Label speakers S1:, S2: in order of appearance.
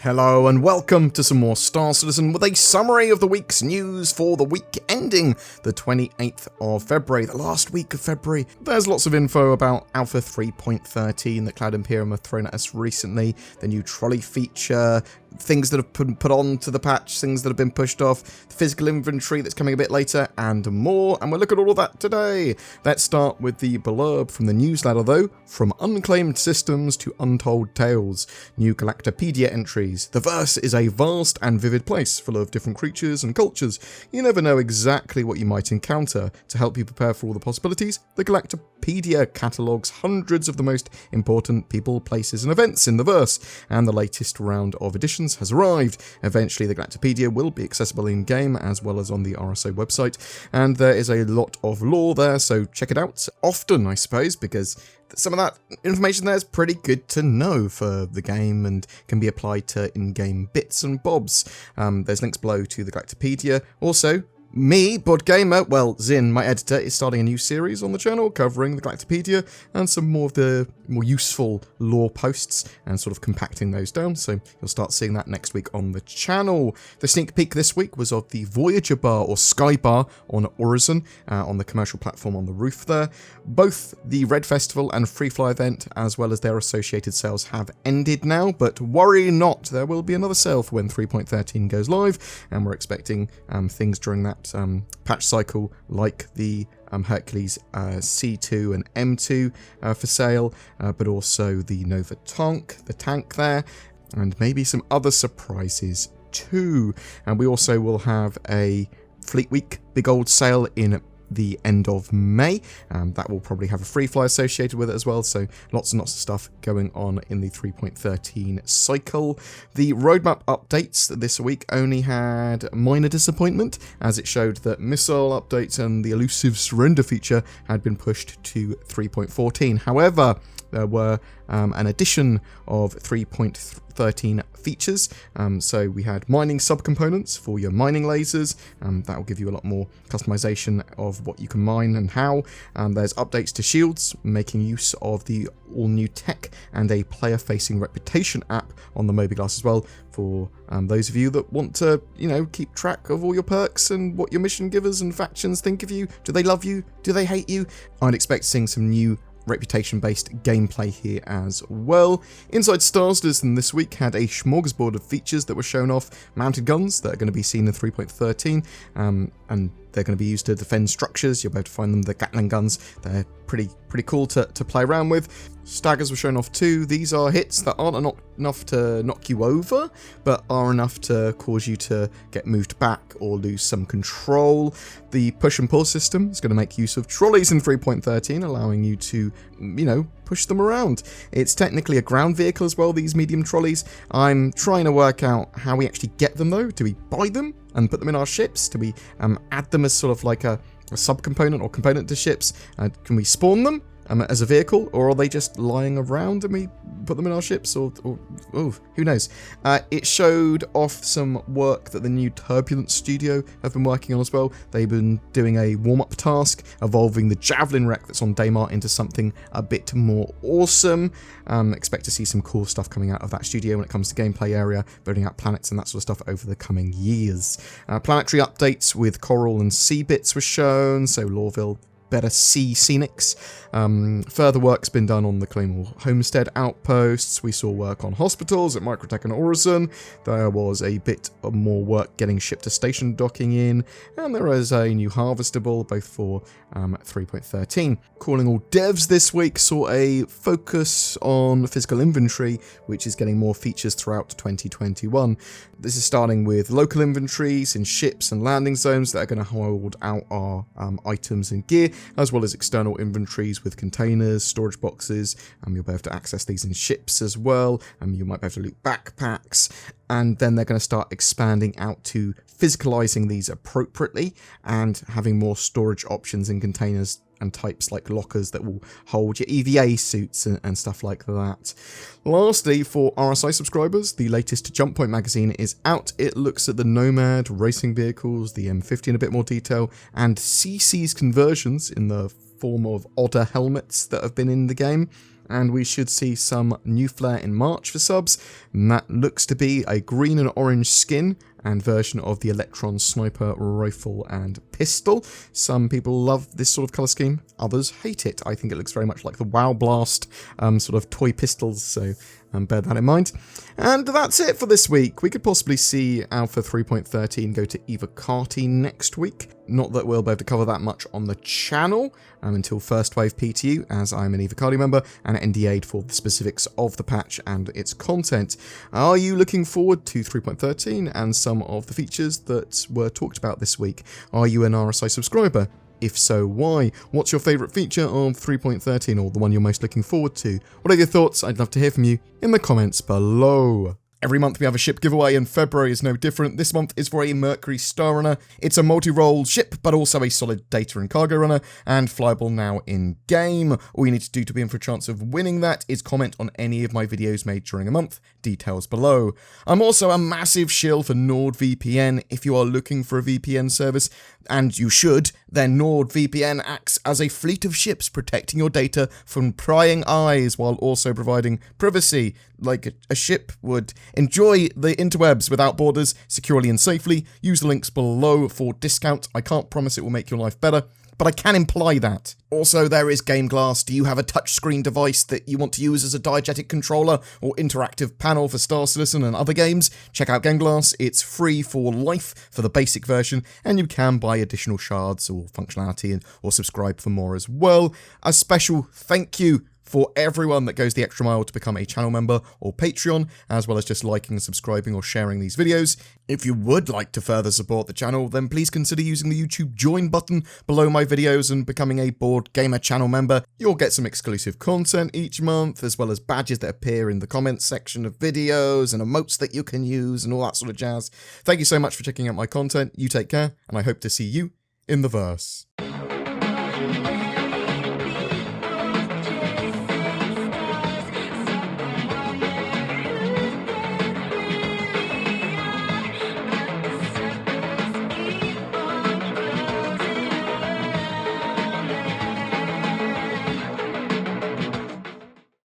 S1: Hello and welcome to some more Star Citizen with a summary of the week's news for the week ending the 28th of February, the last week of February. There's lots of info about Alpha 3.13 that Cloud Imperium have thrown at us recently, the new trolley feature, things that have been put on to the patch, things that have been pushed off, the physical inventory that's coming a bit later, and more, and we'll look at all of that today. Let's start with the blurb from the newsletter though. From unclaimed systems to untold tales, new Galatapedia entries. The verse is a vast and vivid place full of different creatures and cultures. You never know exactly what you might encounter. To help you prepare for all the possibilities, the Galatapedia catalogues hundreds of the most important people, places and events in the verse, and the latest round of editions has arrived. Eventually the Galatapedia will be accessible in-game as well as on the RSO website, and there is a lot of lore there, so check it out often, I suppose, because some of that information there is pretty good to know for the game and can be applied to in-game bits and bobs. There's links below to the Galatapedia. Also, me, BoredGamer, well, Zin, my editor, is starting a new series on the channel covering the Galatapedia and some more of the more useful lore posts and sort of compacting those down, so you'll start seeing that next week on the channel. The sneak peek this week was of the Voyager Bar or Sky Bar on Horizon, on the commercial platform on the roof there. Both the Red Festival and Free Fly event, as well as their associated sales, have ended now, but worry not, there will be another sale for when 3.13 goes live, and we're expecting things during that patch cycle, like the Hercules C2 and M2 for sale, but also the Nova tank, the tank there, and maybe some other surprises too. And we also will have a Fleet Week big old sale in the end of May. That will probably have a free fly associated with it as well, so lots and lots of stuff going on in the 3.13 cycle. The roadmap updates this week only had minor disappointment, as it showed that missile updates and the elusive surrender feature had been pushed to 3.14. However, there were an addition of 3.13 features. So we had mining subcomponents for your mining lasers. That will give you a lot more customization of what you can mine and how. There's updates to shields, making use of the all-new tech, and a player-facing reputation app on the Mobiglass as well, for those of you that want to, keep track of all your perks and what your mission givers and factions think of you. Do they love you? Do they hate you? I'd expect seeing some new reputation-based gameplay here as well. Inside Star Citizen this week had a smorgasbord of features that were shown off. Mounted guns that are going to be seen in 3.13, and they're going to be used to defend structures. You'll be able to find them, the Gatling guns. They're pretty cool to play around with. Staggers were shown off too. These are hits that aren't enough to knock you over, but are enough to cause you to get moved back or lose some control. The push and pull system is going to make use of trolleys in 3.13, allowing you to, push them around. It's technically a ground vehicle as well, these medium trolleys. I'm trying to work out how we actually get them though. Do we buy them and put them in our ships? Do we add them as sort of like a subcomponent or component to ships? Can we spawn them as a vehicle, or are they just lying around and we put them in our ships, or who knows? It showed off some work that the new Turbulence studio have been working on as well. They've been doing a warm-up task, evolving the Javelin wreck that's on Daymar into something a bit more awesome. Expect to see some cool stuff coming out of that studio when it comes to gameplay area, building out planets and that sort of stuff over the coming years. Planetary updates with Coral and Sea bits were shown, so Lorville, better sea scenics. Further work's been done on the Claymore Homestead outposts. We saw work on hospitals at Microtech and Horizon. There was a bit more work getting ship to station docking in, and there is a new harvestable both for 3.13. Calling all devs this week saw a focus on physical inventory, which is getting more features throughout 2021. This is starting with local inventories in ships and landing zones that are going to hold out our items and gear, as well as external inventories with containers, storage boxes. You'll be able to access these in ships as well. You might be able to loot backpacks, and then they're going to start expanding out to physicalizing these appropriately and having more storage options in containers and types like lockers that will hold your EVA suits and stuff like that. Lastly, for RSI subscribers, the latest Jump Point magazine is out. It looks at the Nomad racing vehicles, the M50 in a bit more detail, and CC's conversions in the form of odder helmets that have been in the game. and we should see some new flair in March for subs, and that looks to be a green and orange skin and version of the Electron sniper rifle and pistol. Some people love this sort of colour scheme, others hate it. I think it looks very much like the WoW Blast sort of toy pistols, so bear that in mind. And that's it for this week. We could possibly see Alpha 3.13 go to Evocati next week. Not that we'll be able to cover that much on the channel until First Wave PTU, as I'm an Evocati member and NDA'd for the specifics of the patch and its content. Are you looking forward to 3.13 and some of the features that were talked about this week? Are you an RSI subscriber? If so, why? What's your favourite feature of 3.13 or the one you're most looking forward to? What are your thoughts? I'd love to hear from you in the comments below. Every month we have a ship giveaway, and February is no different. This month is for a Mercury Star Runner. It's a multi-role ship, but also a solid data and cargo runner, and flyable now in-game. All you need to do to be in for a chance of winning that is comment on any of my videos made during a month. Details below. I'm also a massive shill for NordVPN. If you are looking for a VPN service, and you should, then NordVPN acts as a fleet of ships protecting your data from prying eyes while also providing privacy, like a ship would. Enjoy the interwebs without borders, securely and safely. Use the links below for discount. I can't promise it will make your life better, but I can imply that. Also, there is Game Glass. Do you have a touchscreen device that you want to use as a diegetic controller or interactive panel for Star Citizen and other games? Check out Game Glass. It's free for life for the basic version, and you can buy additional shards or functionality or subscribe for more as well. A special thank you for everyone that goes the extra mile to become a channel member or Patreon, as well as just liking, subscribing, or sharing these videos. If you would like to further support the channel, then please consider using the YouTube join button below my videos and becoming a BoredGamer channel member. You'll get some exclusive content each month, as well as badges that appear in the comments section of videos and emotes that you can use and all that sort of jazz. Thank you so much for checking out my content. You take care, and I hope to see you in the verse.